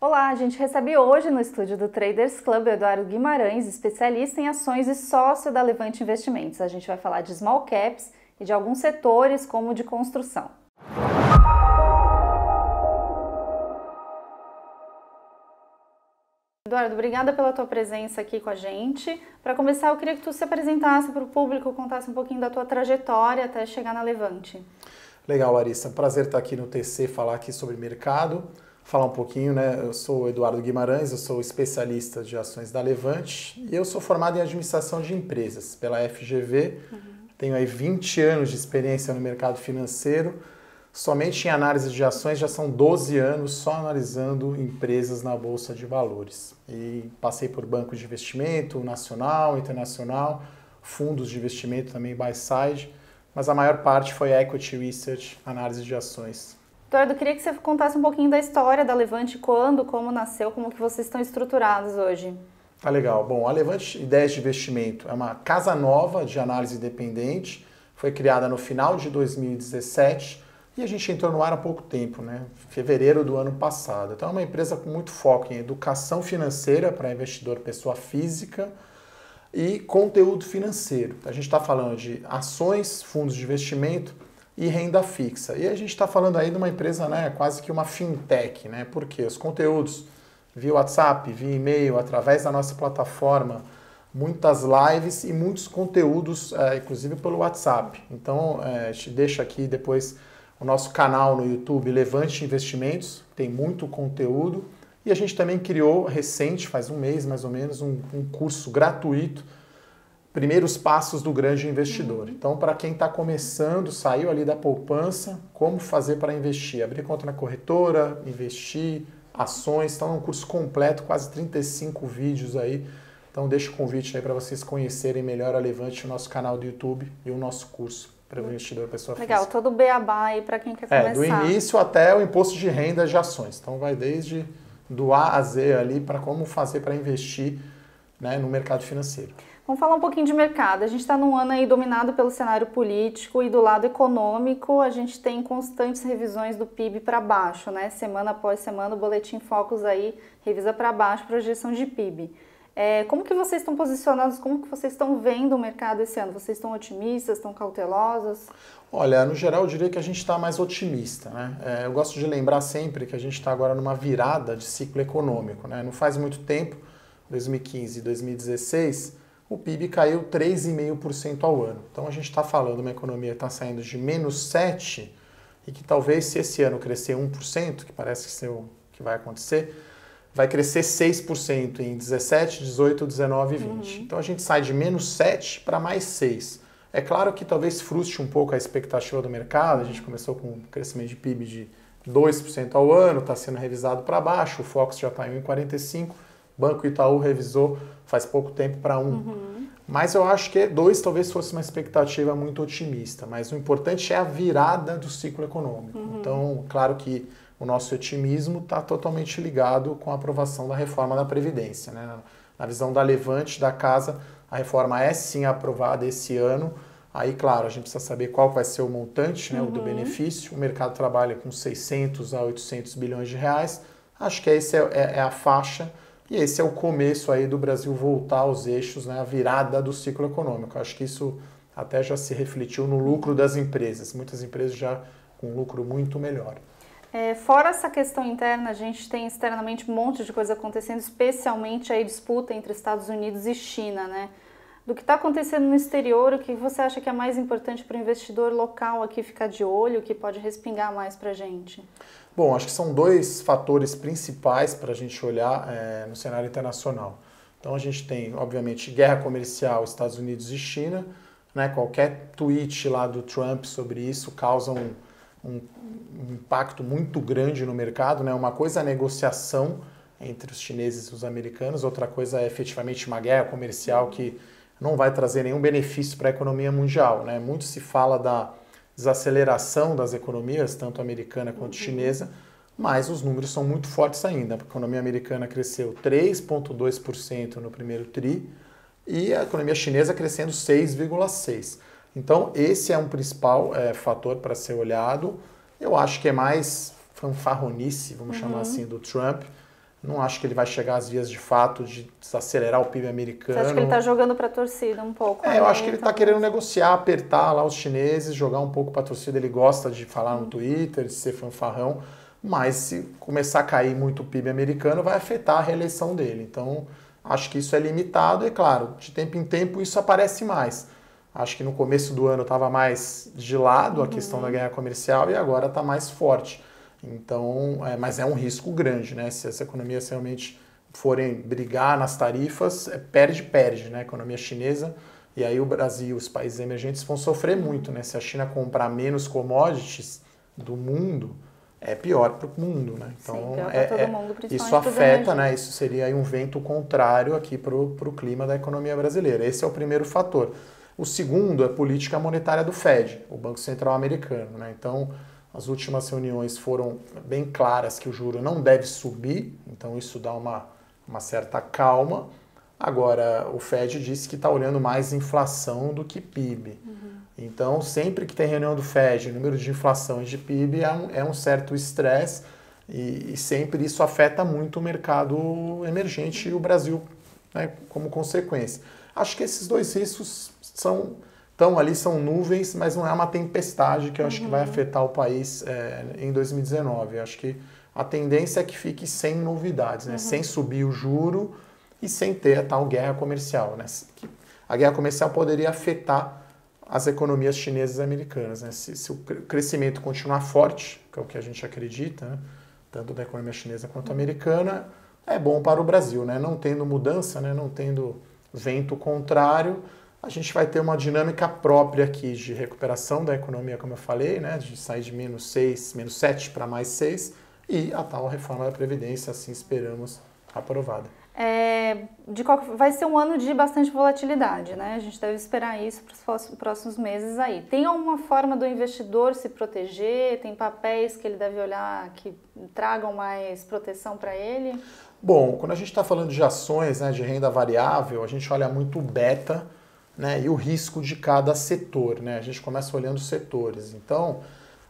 Olá, a gente recebe hoje no estúdio do Traders Club o Eduardo Guimarães, especialista em ações e sócio da Levante Investimentos. A gente vai falar de small caps e de alguns setores como o de construção. Eduardo, obrigada pela tua presença aqui com a gente. Para começar, eu queria que tu se apresentasse para o público, contasse um pouquinho da tua trajetória até chegar na Levante. Legal, Larissa. Prazer estar aqui no TC, falar aqui sobre mercado. Falar um pouquinho, né? Eu sou o Eduardo Guimarães, eu sou especialista de ações da Levante e eu sou formado em administração de empresas pela FGV. Tenho aí 20 anos de experiência no mercado financeiro. Somente em análise de ações já são 12 anos só analisando empresas na Bolsa de Valores. E passei por bancos de investimento, nacional, internacional, fundos de investimento também, buy side, mas a maior parte foi equity research, análise de ações. Eduardo, eu queria que você contasse um pouquinho da história da Levante, quando, como nasceu, como que vocês estão estruturados hoje. Tá legal. Bom, a Levante Ideias de Investimento é uma casa nova de análise independente, foi criada no final de 2017 e a gente entrou no ar há pouco tempo, né? Fevereiro do ano passado. Então é uma empresa com muito foco em educação financeira para investidor pessoa física e conteúdo financeiro. A gente está falando de ações, fundos de investimento e renda fixa. E a gente está falando aí de uma empresa, né, quase que uma fintech, né? Porque os conteúdos via WhatsApp, via e-mail, através da nossa plataforma, muitas lives e muitos conteúdos, inclusive pelo WhatsApp. Então, a gente deixa aqui depois o nosso canal no YouTube, Levante Investimentos, tem muito conteúdo. E a gente também criou, recente, faz um mês mais ou menos, um curso gratuito, Primeiros Passos do Grande Investidor. Então, para quem está começando, saiu ali da poupança, como fazer para investir? Abrir conta na corretora, investir, ações. Então, é um curso completo, quase 35 vídeos aí. Então, deixo o convite aí para vocês conhecerem melhor a Levante, o nosso canal do YouTube e o nosso curso para o investidor pessoa física. Legal, todo o beabá aí para quem quer começar. Do início até o imposto de renda de ações. Então, vai desde do A a Z ali para como fazer para investir, né, no mercado financeiro. Vamos falar um pouquinho de mercado. A gente está num ano aí dominado pelo cenário político e do lado econômico a gente tem constantes revisões do PIB para baixo, né? Semana após semana o Boletim Focus aí revisa para baixo projeção de PIB. Como que vocês estão posicionados, como que vocês estão vendo o mercado esse ano? Vocês estão otimistas, estão cautelosos? Olha, no geral eu diria que a gente está mais otimista, né? Eu gosto de lembrar sempre que a gente está agora numa virada de ciclo econômico, né? Não faz muito tempo, 2015 e 2016, o PIB caiu 3,5% ao ano. Então a gente está falando de uma economia que está saindo de -7% e que talvez se esse ano crescer 1%, que parece que é o que vai acontecer, vai crescer 6% em 17, 18, 19 e 20. Então a gente sai de -7% para +6%. É claro que talvez frustre um pouco a expectativa do mercado. A gente começou com um crescimento de PIB de 2% ao ano, está sendo revisado para baixo, o Fox já está em 1,45%, Banco Itaú revisou faz pouco tempo para 1%. Mas eu acho que 2% talvez fosse uma expectativa muito otimista, mas o importante é a virada do ciclo econômico. Então, claro que o nosso otimismo está totalmente ligado com a aprovação da reforma da Previdência, né? Na visão da Levante, da casa, a reforma é sim aprovada esse ano. Aí, claro, a gente precisa saber qual vai ser o montante, né, do benefício. O mercado trabalha com 600 a 800 bilhões de reais. Acho que essa é a faixa. E esse é o começo aí do Brasil voltar aos eixos, né, a virada do ciclo econômico. Acho que isso até já se refletiu no lucro das empresas. Muitas empresas já com lucro muito melhor. Fora essa questão interna, a gente tem externamente um monte de coisa acontecendo, especialmente a disputa entre Estados Unidos e China, né? Do que está acontecendo no exterior, o que você acha que é mais importante para o investidor local aqui ficar de olho, o que pode respingar mais para a gente? Bom, acho que são dois fatores principais para a gente olhar no cenário internacional. Então a gente tem, obviamente, guerra comercial Estados Unidos e China, né? Qualquer tweet lá do Trump sobre isso causa um impacto muito grande no mercado, né? Uma coisa é a negociação entre os chineses e os americanos, outra coisa é efetivamente uma guerra comercial que não vai trazer nenhum benefício para a economia mundial, né? Muito se fala da desaceleração das economias, tanto americana quanto chinesa, mas os números são muito fortes ainda. A economia americana cresceu 3,2% no primeiro tri e a economia chinesa crescendo 6,6%. Então, esse é um principal fator para ser olhado. Eu acho que é mais fanfarronice, vamos chamar assim, do Trump, Não acho que ele vai chegar às vias de fato de desacelerar o PIB americano. Você acha que ele está jogando para a torcida um pouco? Eu acho que ele está querendo negociar, apertar lá os chineses, jogar um pouco para a torcida. Ele gosta de falar no Twitter, de ser fanfarrão, mas se começar a cair muito o PIB americano, vai afetar a reeleição dele. Então, acho que isso é limitado e, claro, de tempo em tempo isso aparece mais. Acho que no começo do ano estava mais de lado a questão da guerra comercial e agora está mais forte. Então, mas é um risco grande, né? Se as economias realmente forem brigar nas tarifas, perde-perde, né? A economia chinesa, e aí o Brasil, os países emergentes vão sofrer muito, né? Se a China comprar menos commodities do mundo, é pior para o mundo, né? Então, sim, pior para todo mundo, principalmente isso afeta, né? Isso seria aí um vento contrário aqui para o clima da economia brasileira. Esse é o primeiro fator. O segundo é a política monetária do Fed, o Banco Central americano, né? Então, as últimas reuniões foram bem claras que o juro não deve subir, então isso dá uma certa calma. Agora, o Fed disse que está olhando mais inflação do que PIB. Então, sempre que tem reunião do Fed, o número de inflação e de PIB é um certo estresse e sempre isso afeta muito o mercado emergente e o Brasil, né, como consequência. Acho que esses dois riscos estão ali, são nuvens, mas não é uma tempestade que eu acho que vai afetar o país em 2019. Eu acho que a tendência é que fique sem novidades, né? Sem subir o juro e sem ter a tal guerra comercial. Né? A guerra comercial poderia afetar as economias chinesas e americanas. Né? Se o crescimento continuar forte, que é o que a gente acredita, né? Tanto da economia chinesa quanto americana, é bom para o Brasil. Né? Não tendo mudança, né? Não tendo vento contrário, a gente vai ter uma dinâmica própria aqui de recuperação da economia, como eu falei, né? De sair de -7 para +6, e a tal reforma da Previdência, assim esperamos, aprovada. Vai ser um ano de bastante volatilidade, né? A gente deve esperar isso para os próximos meses aí. Tem alguma forma do investidor se proteger? Tem papéis que ele deve olhar que tragam mais proteção para ele? Bom, quando a gente está falando de ações, né, de renda variável, a gente olha muito o beta, né, e o risco de cada setor, né? A gente começa olhando os setores. Então,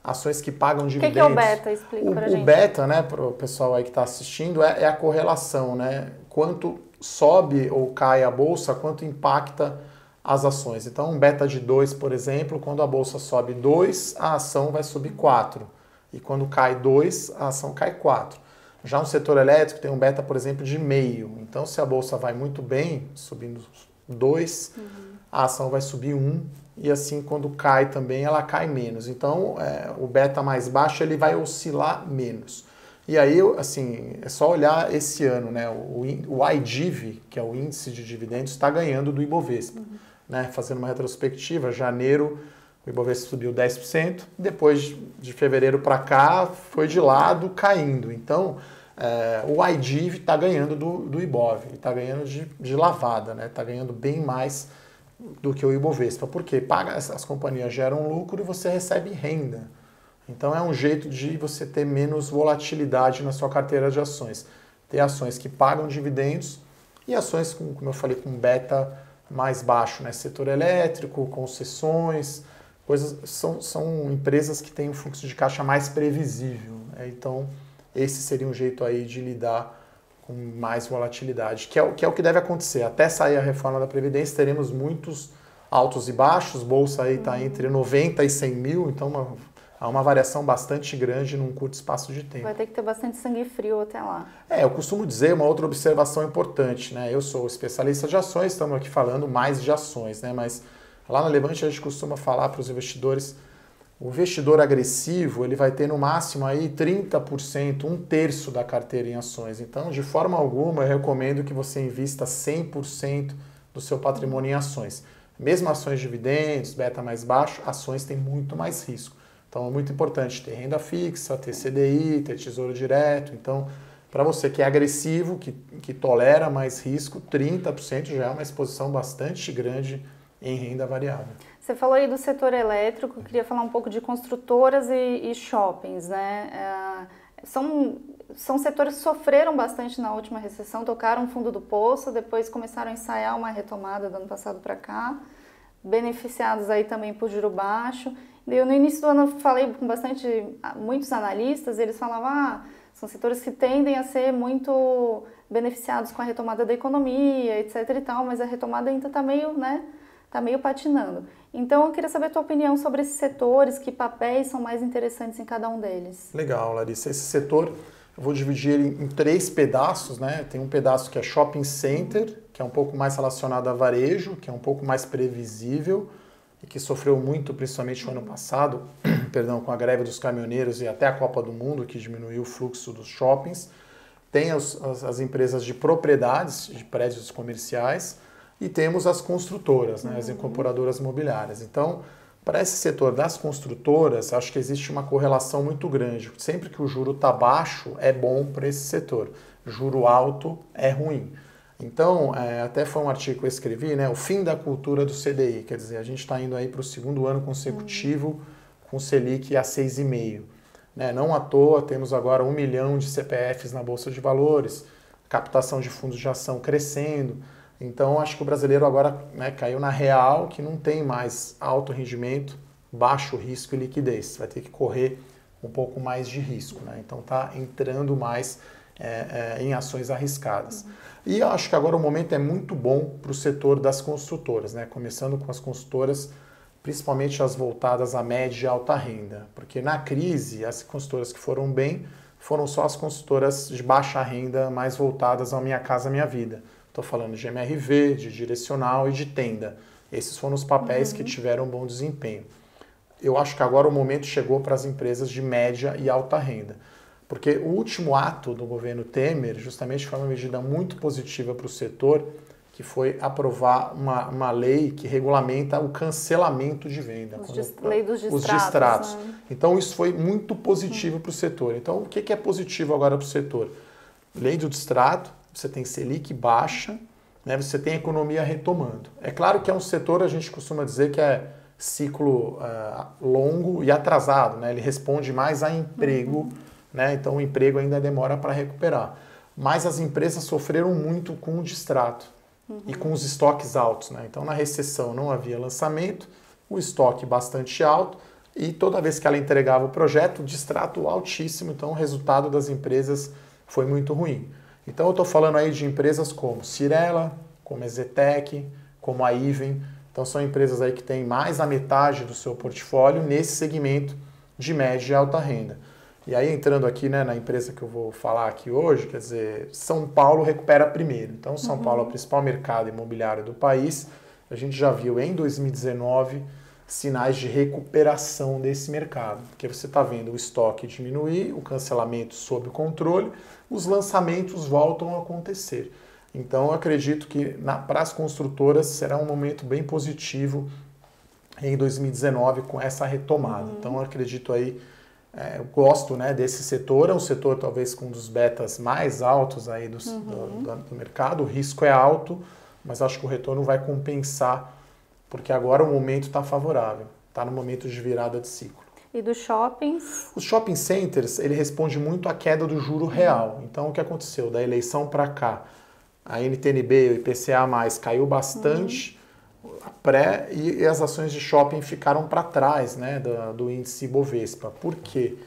ações que pagam dividendos... O que é o beta? Explica pra gente. O beta, né, para o pessoal aí que está assistindo, é a correlação, né? Quanto sobe ou cai a bolsa, quanto impacta as ações. Então, um beta de 2, por exemplo, quando a bolsa sobe 2, a ação vai subir 4. E quando cai 2, a ação cai 4. Já no setor elétrico tem um beta, por exemplo, de meio. Então, se a bolsa vai muito bem, subindo 2, a ação vai subir 1, e assim quando cai também ela cai menos. Então o beta mais baixo ele vai oscilar menos. E aí, assim, é só olhar esse ano, né? O IDIV, que é o índice de dividendos, está ganhando do Ibovespa. Né? Fazendo uma retrospectiva, janeiro o Ibovespa subiu 10%, depois de fevereiro para cá foi de lado caindo. Então, o IDIV está ganhando do Ibov, está ganhando de lavada, né? Está ganhando bem mais do que o Ibovespa, porque as companhias geram lucro e você recebe renda. Então é um jeito de você ter menos volatilidade na sua carteira de ações. Ter ações que pagam dividendos e ações, como eu falei, com beta mais baixo, né? Setor elétrico, concessões, são empresas que têm um fluxo de caixa mais previsível. Né? Então esse seria um jeito aí de lidar com mais volatilidade, que é o que deve acontecer. Até sair a reforma da Previdência, teremos muitos altos e baixos, bolsa aí está entre 90 e 100 mil, então há uma variação bastante grande num curto espaço de tempo. Vai ter que ter bastante sangue frio até lá. Eu costumo dizer uma outra observação importante, né? Eu sou especialista de ações, estamos aqui falando mais de ações, né? Mas lá na Levante a gente costuma falar para os investidores, o investidor agressivo ele vai ter no máximo aí 30%, 1/3 da carteira em ações. Então, de forma alguma, eu recomendo que você invista 100% do seu patrimônio em ações. Mesmo ações de dividendos, beta mais baixo, ações têm muito mais risco. Então, é muito importante ter renda fixa, ter CDI, ter tesouro direto. Então, para você que é agressivo, que tolera mais risco, 30% já é uma exposição bastante grande em renda variável. Você falou aí do setor elétrico, eu queria falar um pouco de construtoras e shoppings, né? São setores que sofreram bastante na última recessão, tocaram fundo do poço, depois começaram a ensaiar uma retomada do ano passado para cá, beneficiados aí também por juro baixo. Eu, no início do ano, falei com muitos analistas, eles falavam, São setores que tendem a ser muito beneficiados com a retomada da economia, etc e tal, mas a retomada ainda está meio, né, tá meio patinando. Então eu queria saber a tua opinião sobre esses setores, que papéis são mais interessantes em cada um deles. Legal, Larissa. Esse setor, eu vou dividir ele em 3 pedaços, né? Tem um pedaço que é shopping center, que é um pouco mais relacionado a varejo, que é um pouco mais previsível e que sofreu muito, principalmente no ano passado, perdão, com a greve dos caminhoneiros e até a Copa do Mundo, que diminuiu o fluxo dos shoppings. Tem as empresas de propriedades, de prédios comerciais, e temos as construtoras, né, as incorporadoras imobiliárias. Então, para esse setor das construtoras, acho que existe uma correlação muito grande. Sempre que o juro está baixo, é bom para esse setor. Juro alto é ruim. Então, até foi um artigo que eu escrevi, né, o fim da cultura do CDI. Quer dizer, a gente está indo aí para o 2º ano consecutivo com o Selic a 6,5. Né? Não à toa, temos agora 1 milhão de CPFs na Bolsa de Valores, captação de fundos de ação crescendo. Então, acho que o brasileiro agora, né, caiu na real, que não tem mais alto rendimento, baixo risco e liquidez. Vai ter que correr um pouco mais de risco. Né? Então, está entrando mais em ações arriscadas. E eu acho que agora o momento é muito bom para o setor das construtoras, né? Começando com as construtoras, principalmente as voltadas à média e alta renda. Porque na crise, as construtoras que foram bem foram só as construtoras de baixa renda, mais voltadas ao Minha Casa Minha Vida. Estou falando de MRV, de direcional e de tenda. Esses foram os papéis que tiveram bom desempenho. Eu acho que agora o momento chegou para as empresas de média e alta renda. Porque o último ato do governo Temer justamente foi uma medida muito positiva para o setor, que foi aprovar uma lei que regulamenta o cancelamento de venda. Lei dos distratos. Os distratos. Né? Então isso foi muito positivo para o setor. Então o que é positivo agora para o setor? Lei do distrato, você tem Selic baixa, né, você tem a economia retomando. É claro que é um setor, a gente costuma dizer que é ciclo longo e atrasado, né? Ele responde mais a emprego, né? Então o emprego ainda demora para recuperar. Mas as empresas sofreram muito com o distrato e com os estoques altos. Né? Então na recessão não havia lançamento, o estoque bastante alto e toda vez que ela entregava o projeto, distrato altíssimo, então o resultado das empresas foi muito ruim. Então eu estou falando aí de empresas como Cyrela, como a Zetec, como a Iven. Então são empresas aí que têm mais da metade do seu portfólio nesse segmento de média e alta renda. E aí entrando aqui, né, na empresa que eu vou falar aqui hoje, quer dizer, São Paulo recupera primeiro. Então São Paulo é o principal mercado imobiliário do país. A gente já viu em 2019 sinais de recuperação desse mercado, porque você está vendo o estoque diminuir, o cancelamento sob controle, os lançamentos voltam a acontecer. Então eu acredito que para as construtoras será um momento bem positivo em 2019 com essa retomada. Então eu acredito aí, eu gosto, né, desse setor, é um setor talvez com um dos betas mais altos aí do mercado, o risco é alto, mas acho que o retorno vai compensar, porque agora o momento está favorável, está no momento de virada de ciclo. E dos shoppings? Os shopping centers, ele responde muito à queda do juro real. Então, o que aconteceu? Da eleição para cá, a NTN-B, o IPCA+, caiu bastante, a pré, e as ações de shopping ficaram para trás, né, do índice Bovespa. Por quê?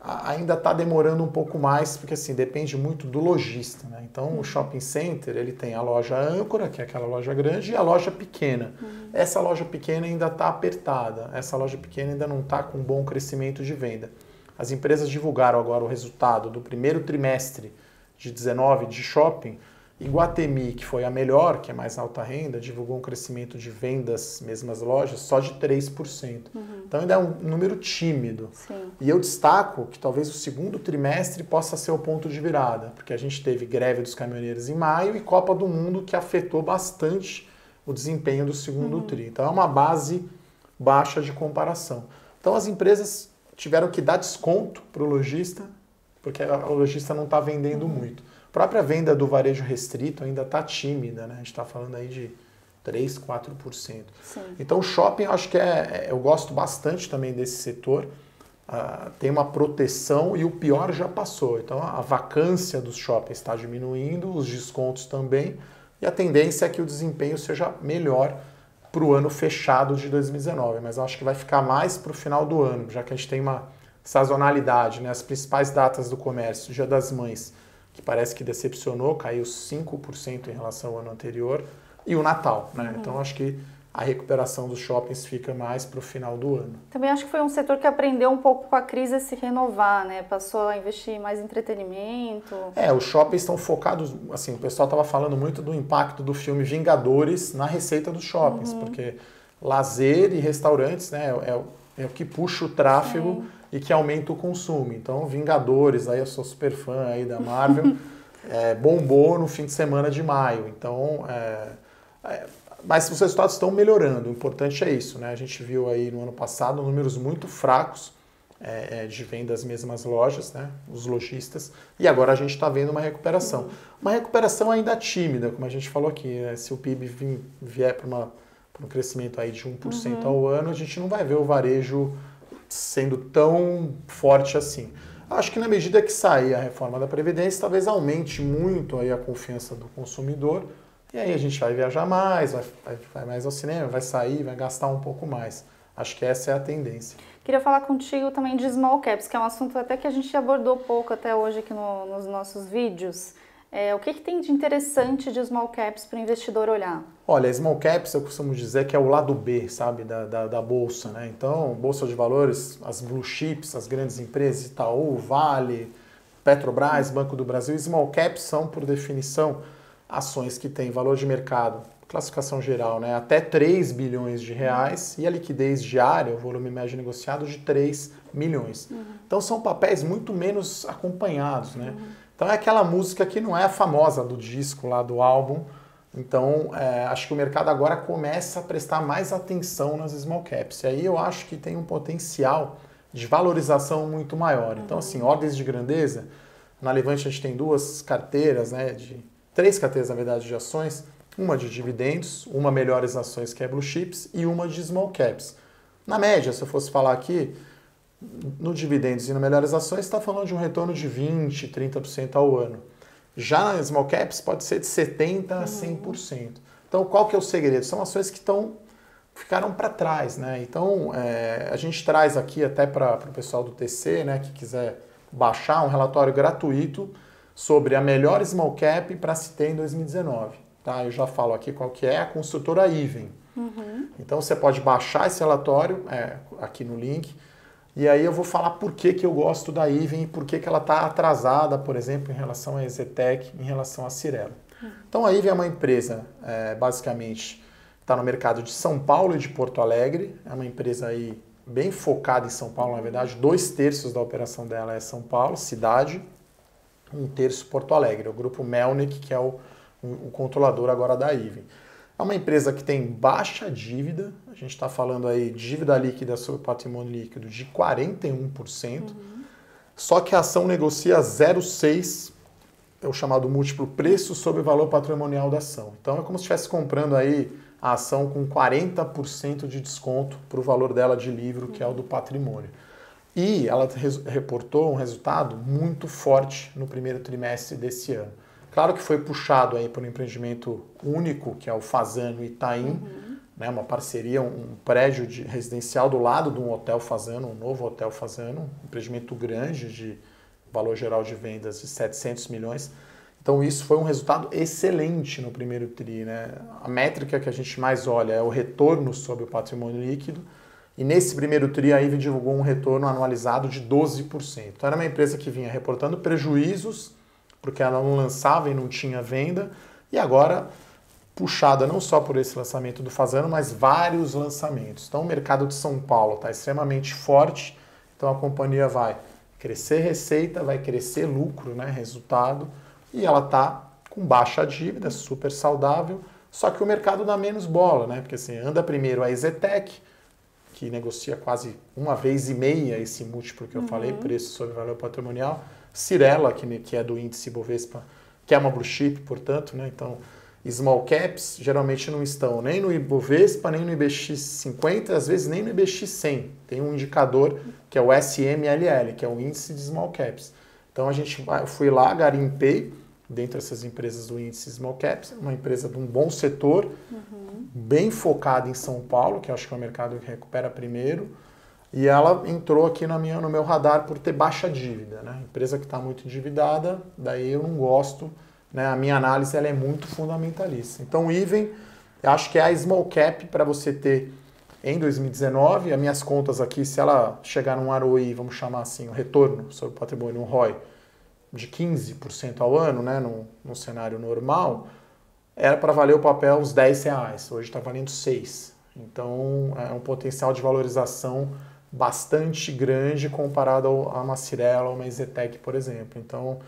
Ainda está demorando um pouco mais, porque assim, depende muito do lojista. Né? Então, o shopping center, ele tem a loja âncora, que é aquela loja grande, e a loja pequena. Essa loja pequena ainda está apertada, essa loja pequena ainda não está com bom crescimento de venda. As empresas divulgaram agora o resultado do primeiro trimestre de 19 de shopping. Iguatemi, que foi a melhor, que é mais alta renda, divulgou um crescimento de vendas, mesmas lojas, só de 3%. Então ainda é um número tímido. Sim. E eu destaco que talvez o segundo trimestre possa ser o ponto de virada, porque a gente teve greve dos caminhoneiros em maio e Copa do Mundo, que afetou bastante o desempenho do segundo tri. Então é uma base baixa de comparação. Então as empresas tiveram que dar desconto para o lojista, porque o lojista não está vendendo muito. A própria venda do varejo restrito ainda está tímida, né? A gente está falando aí de 3%, 4%. Sim. Então o shopping, eu acho que eu gosto bastante também desse setor, tem uma proteção e o pior já passou. Então a vacância dos shoppings está diminuindo, os descontos também, e a tendência é que o desempenho seja melhor para o ano fechado de 2019, mas eu acho que vai ficar mais para o final do ano, já que a gente tem uma sazonalidade, né? As principais datas do comércio, Dia das Mães, que parece que decepcionou, caiu 5% em relação ao ano anterior, e o Natal, né? Então acho que a recuperação dos shoppings fica mais para o final do ano. Também acho que foi um setor que aprendeu um pouco com a crise a se renovar, né? Passou a investir mais em entretenimento. Os shoppings estão focados, assim, o pessoal estava falando muito do impacto do filme Vingadores na receita dos shoppings, porque lazer e restaurantes, né, é o que puxa o tráfego e que aumenta o consumo. Então, Vingadores, aí eu sou super fã aí da Marvel, bombou no fim de semana de maio. Então, mas os resultados estão melhorando, o importante é isso, né? A gente viu aí no ano passado números muito fracos de vendas mesmo às lojas, né? Os lojistas, e agora a gente está vendo uma recuperação. Uma recuperação ainda tímida, como a gente falou aqui, né? Se o PIB vier para um crescimento aí de 1% ao ano, a gente não vai ver o varejo sendo tão forte assim. Acho que na medida que sair a reforma da Previdência, talvez aumente muito aí a confiança do consumidor, e aí a gente vai viajar mais, vai mais ao cinema, vai sair, vai gastar um pouco mais. Acho que essa é a tendência. Queria falar contigo também de small caps, que é um assunto até que a gente abordou pouco até hoje aqui nos nossos vídeos. O que tem de interessante de small caps para o investidor olhar? Olha, small caps eu costumo dizer que é o lado B, sabe, da bolsa, né? Então, bolsa de valores, as blue chips, as grandes empresas, Itaú, Vale, Petrobras, Banco do Brasil, small caps são, por definição, ações que têm valor de mercado, classificação geral, né, até 3 bilhões de reais e a liquidez diária, o volume médio negociado de 3 milhões. Então são papéis muito menos acompanhados, né? Então é aquela música que não é a famosa do disco lá do álbum. Então acho que o mercado agora começa a prestar mais atenção nas small caps. E aí eu acho que tem um potencial de valorização muito maior. Então assim, ordens de grandeza, na Levante a gente tem duas carteiras, né, três carteiras, na verdade, de ações, uma de dividendos, uma melhores ações que é Blue Chips e uma de Small Caps. Na média, se eu fosse falar aqui, no dividendos e no melhores ações, está falando de um retorno de 20%, 30% ao ano. Já na Small Caps pode ser de 70% a 100%. Então, qual que é o segredo? São ações que ficaram para trás, né? Então, a gente traz aqui até para o pessoal do TC, né, que quiser baixar um relatório gratuito sobre a melhor small cap para se ter em 2019. Tá? Eu já falo aqui qual que é a construtora Even. Então você pode baixar esse relatório aqui no link e aí eu vou falar por que eu gosto da Even e por que ela está atrasada, por exemplo, em relação à EZTEC, em relação à Cyrela. Então a Even é uma empresa, basicamente, está no mercado de São Paulo e de Porto Alegre. É uma empresa aí bem focada em São Paulo, na verdade. 2/3 da operação dela é São Paulo, cidade. 1/3 Porto Alegre, o grupo Melnick, que é o controlador agora da Even. É uma empresa que tem baixa dívida, a gente está falando aí de dívida líquida sobre patrimônio líquido de 41%, só que a ação negocia 0,6, é o chamado múltiplo preço sobre o valor patrimonial da ação. Então é como se estivesse comprando aí a ação com 40% de desconto para o valor dela de livro, que é o do patrimônio. E ela reportou um resultado muito forte no primeiro trimestre desse ano. Claro que foi puxado aí por um empreendimento único, que é o Fazano Itaim, né, uma parceria, um prédio residencial do lado de um hotel Fazano, um novo hotel Fazano, um empreendimento grande de valor geral de vendas de 700 milhões. Então isso foi um resultado excelente no primeiro tri, né? A métrica que a gente mais olha é o retorno sobre o patrimônio líquido. E nesse primeiro tri, a Even divulgou um retorno anualizado de 12%. Então era uma empresa que vinha reportando prejuízos, porque ela não lançava e não tinha venda, e agora puxada não só por esse lançamento do Fazano, mas vários lançamentos. Então o mercado de São Paulo está extremamente forte, então a companhia vai crescer receita, vai crescer lucro, né, resultado, e ela está com baixa dívida, super saudável, só que o mercado dá menos bola, né, porque assim, anda primeiro a EZTEC, que negocia quase 1,5 vezes esse múltiplo que eu falei, preço sobre valor patrimonial. Cyrela, que é do índice Bovespa, que é uma blue chip, portanto, né? Então, small caps geralmente não estão nem no Ibovespa, nem no IBX50, às vezes nem no IBX100. Tem um indicador que é o SMLL, que é o índice de small caps. Então, eu fui lá, garimpei, dentre essas empresas do índice small caps, uma empresa de um bom setor, bem focada em São Paulo, que eu acho que é o mercado que recupera primeiro, E ela entrou aqui no meu radar por ter baixa dívida, né? Empresa que está muito endividada, daí eu não gosto, né? A minha análise ela é muito fundamentalista. Então o Even, eu acho que é a small cap para você ter em 2019, as minhas contas aqui, se ela chegar num ROI, vamos chamar assim, o retorno sobre o patrimônio, um ROI, de 15% ao ano, né, num cenário normal, era para valer o papel uns R$10. Hoje está valendo 6. Então, é um potencial de valorização bastante grande comparado a uma Cyrela ou uma EZTEC, por exemplo. Então,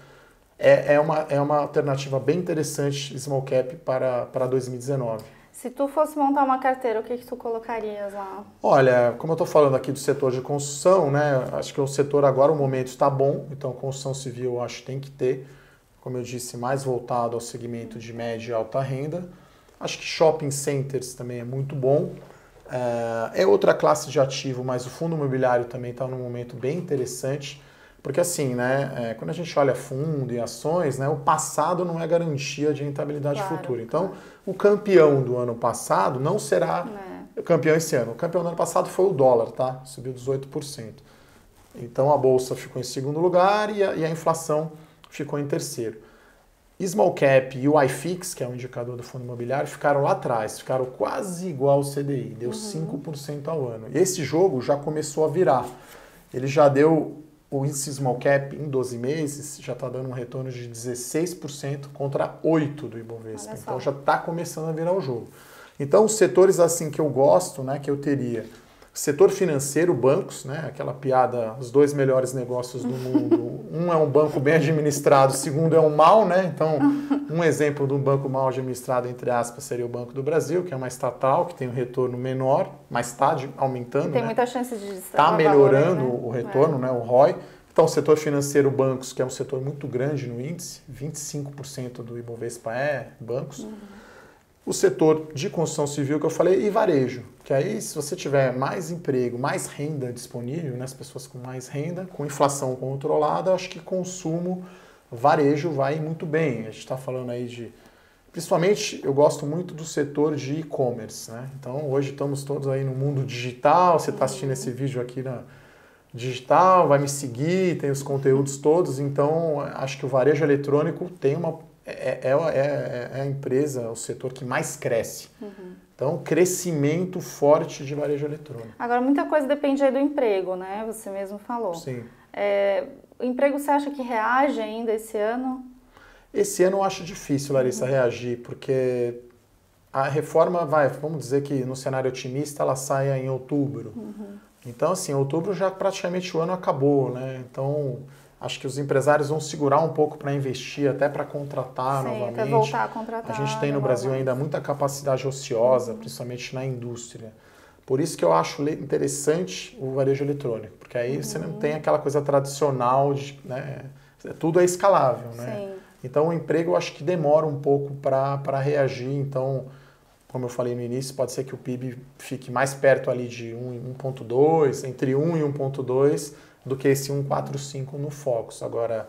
é uma alternativa bem interessante, small cap, para 2019. Se tu fosse montar uma carteira, o que tu colocarias lá? Olha, como eu estou falando aqui do setor de construção, né? Acho que o setor agora, o momento está bom, então construção civil eu acho que tem que ter, como eu disse, mais voltado ao segmento de média e alta renda. Acho que shopping centers também é muito bom. É outra classe de ativo, mas o fundo imobiliário também está num momento bem interessante, porque assim, né? Quando a gente olha fundo e ações, né? O passado não é garantia de rentabilidade futura. Então, o campeão do ano passado não será o campeão esse ano. O campeão do ano passado foi o dólar, tá? Subiu 18%. Então a bolsa ficou em segundo lugar e a inflação ficou em terceiro. Small Cap e o iFix, que é o indicador do fundo imobiliário, ficaram lá atrás, ficaram quase igual ao CDI, deu 5% ao ano. E esse jogo já começou a virar. Ele já deu, o índice Small Cap em 12 meses, já está dando um retorno de 16% contra 8% do Ibovespa. Então já está começando a virar o jogo. Então os setores assim que eu gosto, né, que eu teria... Setor financeiro, bancos, né? Aquela piada, os 2 melhores negócios do mundo. Um é um banco bem administrado, o segundo é um mal, né? Então, um exemplo de um banco mal administrado, entre aspas, seria o Banco do Brasil, que é uma estatal, que tem um retorno menor, mas está aumentando. Tem né? muita chance de está melhorando valor, né? o retorno, né? O ROI. Então, o setor financeiro, bancos, que é um setor muito grande no índice, 25% do Ibovespa é bancos. O setor de construção civil que eu falei e varejo, que aí se você tiver mais emprego, mais renda disponível, né, as pessoas com mais renda, com inflação controlada, acho que consumo, varejo vai muito bem. A gente está falando aí de... Principalmente eu gosto muito do setor de e-commerce, né? Então hoje estamos todos aí no mundo digital, você está assistindo esse vídeo aqui na digital, vai me seguir, tem os conteúdos todos, então acho que o varejo eletrônico tem uma... É a empresa, o setor que mais cresce. Então, crescimento forte de varejo eletrônico. Agora, muita coisa depende aí do emprego, né? Você mesmo falou. Sim. O emprego, você acha que reage ainda esse ano? Esse ano eu acho difícil, Larissa, reagir, porque a reforma vamos dizer que no cenário otimista, ela saia em outubro. Então, assim, outubro já praticamente o ano acabou, né? Então... Acho que os empresários vão segurar um pouco para investir, até para contratar novamente. Até voltar a contratar. A gente tem no Brasil ainda muita capacidade ociosa, principalmente na indústria. Por isso que eu acho interessante o varejo eletrônico, porque aí você não tem aquela coisa tradicional, né? Tudo é escalável, né? Sim. Então o emprego eu acho que demora um pouco para reagir. Então, como eu falei no início, pode ser que o PIB fique mais perto ali de 1,2, entre 1 e 1,2, do que esse 1,45 no Focus. Agora,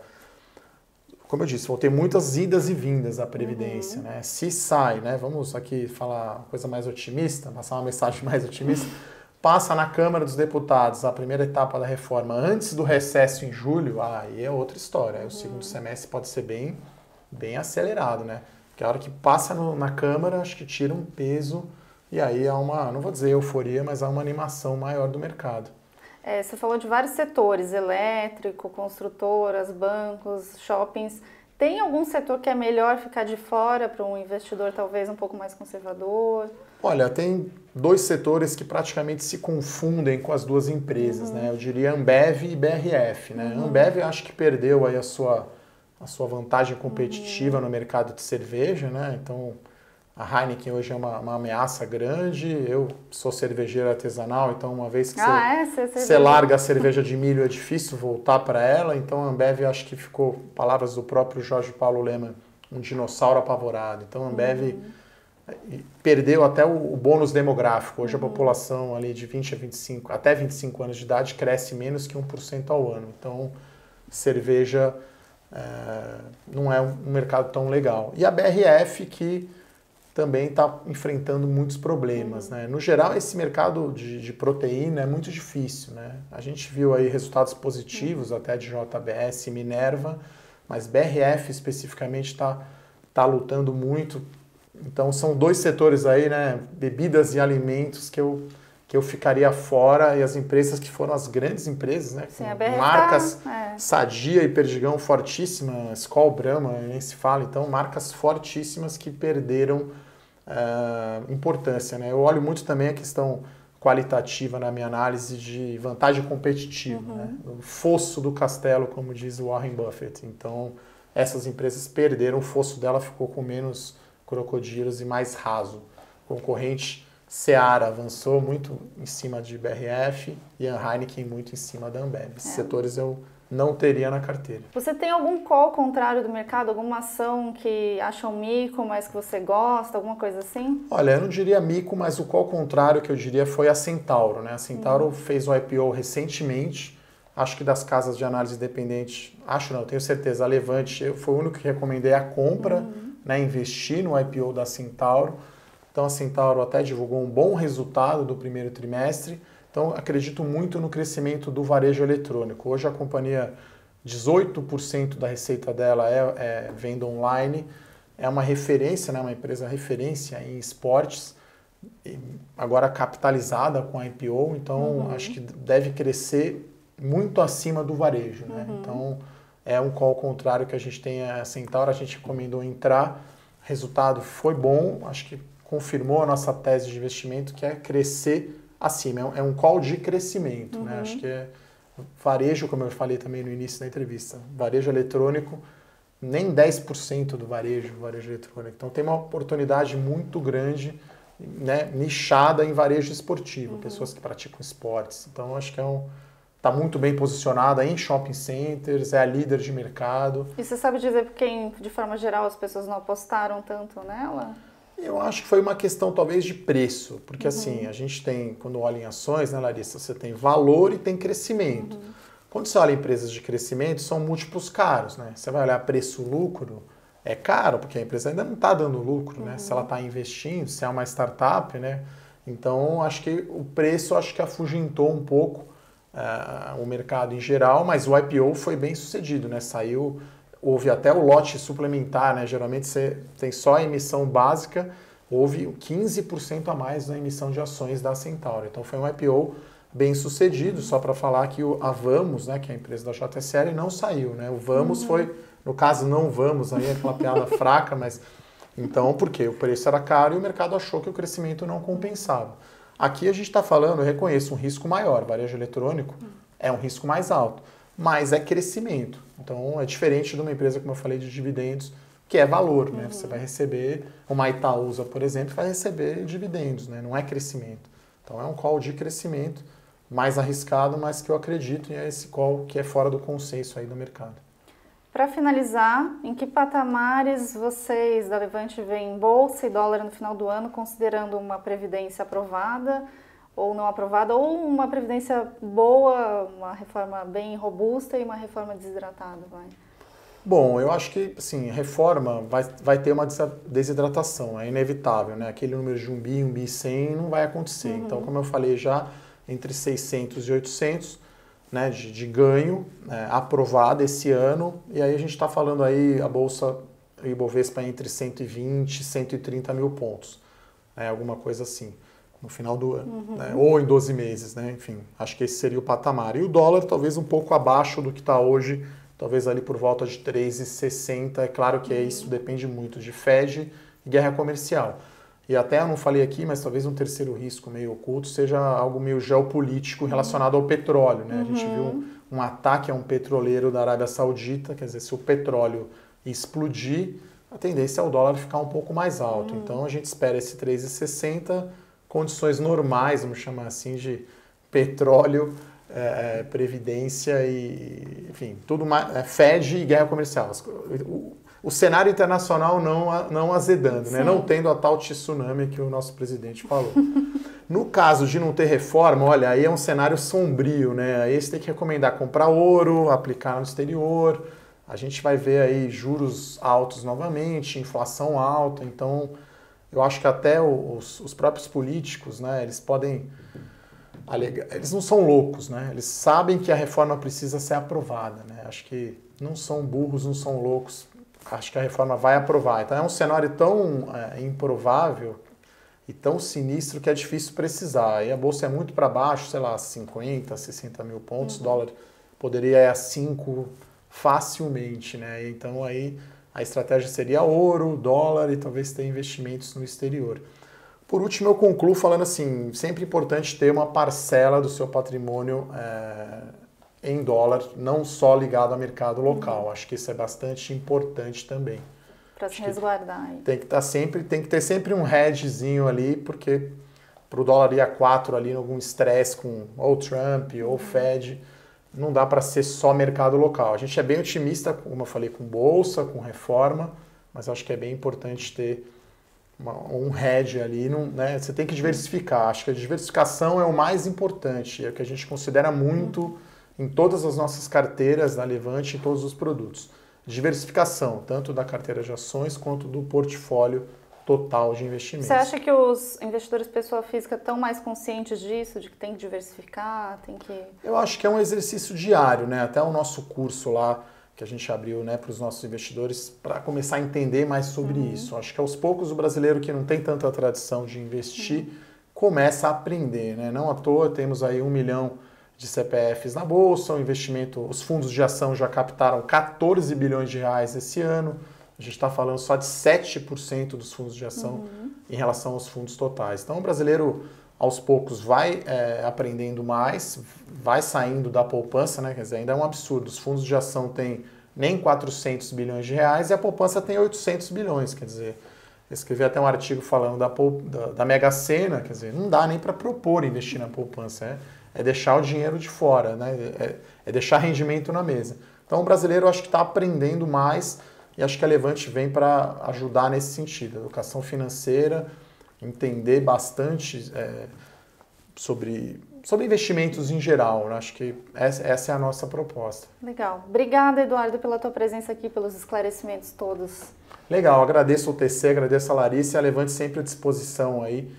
como eu disse, vou ter muitas idas e vindas à Previdência, né? Se sai, né? Vamos aqui falar uma coisa mais otimista, passar uma mensagem mais otimista, passa na Câmara dos Deputados a primeira etapa da reforma antes do recesso em julho, aí é outra história. Aí o segundo semestre pode ser bem acelerado, né? Porque a hora que passa na Câmara, acho que tira um peso e aí há uma, não vou dizer euforia, mas há uma animação maior do mercado. Você falou de vários setores, elétrico, construtoras, bancos, shoppings. Tem algum setor que é melhor ficar de fora para um investidor talvez um pouco mais conservador? Olha, tem 2 setores que praticamente se confundem com as 2 empresas, né? Eu diria Ambev e BRF, né? Ambev eu acho que perdeu aí a sua vantagem competitiva no mercado de cerveja, né? Então, a Heineken hoje é uma ameaça grande. Eu sou cervejeiro artesanal, então uma vez que você larga a cerveja de milho é difícil voltar para ela. Então a Ambev, acho que ficou, palavras do próprio Jorge Paulo Lemann, um dinossauro apavorado. Então a Ambev perdeu até o bônus demográfico. Hoje a população ali de 20 a 25, até 25 anos de idade cresce menos que 1% ao ano. Então cerveja não é um mercado tão legal. E a BRF que também está enfrentando muitos problemas, né? No geral, esse mercado de proteína é muito difícil, né? A gente viu aí resultados positivos até de JBS e Minerva, mas BRF especificamente tá lutando muito. Então são dois setores aí, né? Bebidas e alimentos que eu ficaria fora, e as empresas que foram as grandes empresas, né? Sim, com marcas Sadia e Perdigão fortíssima, Skol, Brahma, nem se fala, então marcas fortíssimas que perderam importância, né? Eu olho muito também a questão qualitativa na minha análise de vantagem competitiva, né? O fosso do castelo, como diz o Warren Buffett. Então, essas empresas perderam, o fosso dela ficou com menos crocodilos e mais raso. O concorrente Seara avançou muito em cima de BRF e a Heineken muito em cima da Ambev. Esses setores eu não teria na carteira. Você tem algum call contrário do mercado? Alguma ação que acham mico, mas que você gosta? Alguma coisa assim? Olha, eu não diria mico, mas o call contrário que eu diria foi a Centauro, né? A Centauro fez o IPO recentemente. Acho que das casas de análise independente, tenho certeza, a Levante, foi o único que recomendei a compra, né? Investir no IPO da Centauro. Então a Centauro até divulgou um bom resultado do primeiro trimestre. Então, acredito muito no crescimento do varejo eletrônico. Hoje a companhia, 18% da receita dela é venda online. É uma referência, né, uma empresa referência em esportes, agora capitalizada com a IPO. Então, acho que deve crescer muito acima do varejo, né? Então, é um call contrário que a gente tem a Centauro. A gente recomendou entrar. O resultado foi bom. Acho que confirmou a nossa tese de investimento, que é crescer acima, é um call de crescimento, né? Acho que é varejo, como eu falei também no início da entrevista, varejo eletrônico, nem 10% do varejo eletrônico. Então tem uma oportunidade muito grande, né, nichada em varejo esportivo, pessoas que praticam esportes. Então acho que está muito bem posicionada em shopping centers, é a líder de mercado. E você sabe dizer por que, de forma geral, as pessoas não apostaram tanto nela? Eu acho que foi uma questão talvez de preço, porque assim, a gente tem, quando olha em ações, né, Larissa, você tem valor e tem crescimento. Quando você olha em empresas de crescimento, são múltiplos caros, né? Você vai olhar preço-lucro, é caro, porque a empresa ainda não está dando lucro, né? Se ela está investindo, se é uma startup, né? Então, acho que o preço afugentou um pouco o mercado em geral, mas o IPO foi bem sucedido, né? Houve até o lote suplementar, né? Geralmente você tem só a emissão básica, houve 15% a mais na emissão de ações da Centauro. Então foi um IPO bem sucedido, só para falar que a Vamos, né, que é a empresa da JSL, não saiu, né? O Vamos foi, no caso não Vamos, aí é aquela piada fraca, mas então por quê? O preço era caro e o mercado achou que o crescimento não compensava. Aqui a gente está falando, eu reconheço, um risco maior, varejo eletrônico é um risco mais alto, mas é crescimento. Então é diferente de uma empresa, como eu falei, de dividendos, que é valor, né? Você vai receber, uma Itaúsa, por exemplo, vai receber dividendos, né? Não é crescimento. Então é um call de crescimento, mais arriscado, mas que eu acredito, e é esse call que é fora do consenso aí do mercado. Para finalizar, em que patamares vocês da Levante veem bolsa e dólar no final do ano, considerando uma previdência aprovada ou não aprovada, ou uma previdência boa, uma reforma bem robusta e uma reforma desidratada, vai? Bom, eu acho que, assim, reforma vai ter uma desidratação, é inevitável, né? Aquele número de 1 bi 100 não vai acontecer. Então, como eu falei já, entre 600 e 800, né, de ganho aprovado esse ano, e aí a gente está falando aí a Bolsa Ibovespa entre 120 e 130 mil pontos, né, alguma coisa assim, no final do ano, né, ou em 12 meses, né, enfim, acho que esse seria o patamar. E o dólar talvez um pouco abaixo do que está hoje, talvez ali por volta de 3,60, é claro que isso depende muito de Fed e guerra comercial. E até eu não falei aqui, mas talvez um terceiro risco meio oculto seja algo meio geopolítico relacionado ao petróleo, né? A gente viu um ataque a um petroleiro da Arábia Saudita, quer dizer, se o petróleo explodir, a tendência é o dólar ficar um pouco mais alto. Então a gente espera esse 3,60, condições normais, vamos chamar assim, de petróleo, previdência e, enfim, tudo mais, Fed e guerra comercial. O cenário internacional não azedando, né? Não tendo a tal tsunami que o nosso presidente falou. No caso de não ter reforma, olha, aí é um cenário sombrio, né? Aí você tem que recomendar comprar ouro, aplicar no exterior. A gente vai ver aí juros altos novamente, inflação alta. Então, Eu acho que até os próprios políticos, né, eles podem alegar, eles não são loucos, né? Eles sabem que a reforma precisa ser aprovada, né? Acho que não são burros, não são loucos. Acho que a reforma vai aprovar. Então é um cenário tão improvável e tão sinistro que é difícil precisar. Aí a bolsa é muito para baixo, sei lá, 50, 60 mil pontos, o dólar poderia ir a 5 facilmente, né? Então aí a estratégia seria ouro, dólar e talvez ter investimentos no exterior. Por último, eu concluo falando assim, sempre importante ter uma parcela do seu patrimônio em dólar, não só ligado ao mercado local. Acho que isso é bastante importante também. Para se resguardar. Tem que ter sempre um hedgezinho ali, porque para o dólar ir a 4 ali, em algum estresse com ou Trump ou Fed, não dá para ser só mercado local. A gente é bem otimista, como eu falei, com bolsa, com reforma, mas acho que é bem importante ter um hedge ali, né? Você tem que diversificar. Acho que a diversificação é o mais importante, é o que a gente considera muito em todas as nossas carteiras da Levante, em todos os produtos. Diversificação, tanto da carteira de ações quanto do portfólio total de investimentos. Você acha que os investidores pessoa física estão mais conscientes disso, de que tem que diversificar, tem que... Eu acho que é um exercício diário, né? Até o nosso curso lá, que a gente abriu, né, para os nossos investidores, para começar a entender mais sobre isso. Acho que aos poucos o brasileiro que não tem tanta tradição de investir começa a aprender, né? Não à toa temos aí 1 milhão de CPFs na bolsa, o investimento, os fundos de ação já captaram 14 bilhões de reais esse ano. A gente está falando só de 7% dos fundos de ação em relação aos fundos totais. Então o brasileiro aos poucos vai aprendendo mais, vai saindo da poupança, né? Quer dizer, ainda é um absurdo. Os fundos de ação têm nem 400 bilhões de reais e a poupança tem 800 bilhões. Quer dizer, eu escrevi até um artigo falando da Mega Sena, quer dizer, não dá nem para propor investir na poupança, é deixar o dinheiro de fora, né? É deixar rendimento na mesa. Então o brasileiro acho que está aprendendo mais e acho que a Levante vem para ajudar nesse sentido. Educação financeira, entender bastante sobre investimentos em geral. Né? Acho que essa é a nossa proposta. Legal. Obrigada, Eduardo, pela tua presença aqui, pelos esclarecimentos todos. Legal. Agradeço ao TC, agradeço a Larissa e a Levante sempre à disposição aí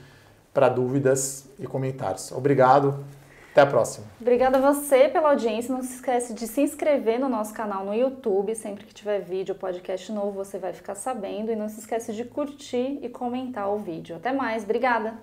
para dúvidas e comentários. Obrigado. Até a próxima. Obrigada a você pela audiência. Não se esquece de se inscrever no nosso canal no YouTube. Sempre que tiver vídeo ou podcast novo, você vai ficar sabendo. E não se esquece de curtir e comentar o vídeo. Até mais. Obrigada!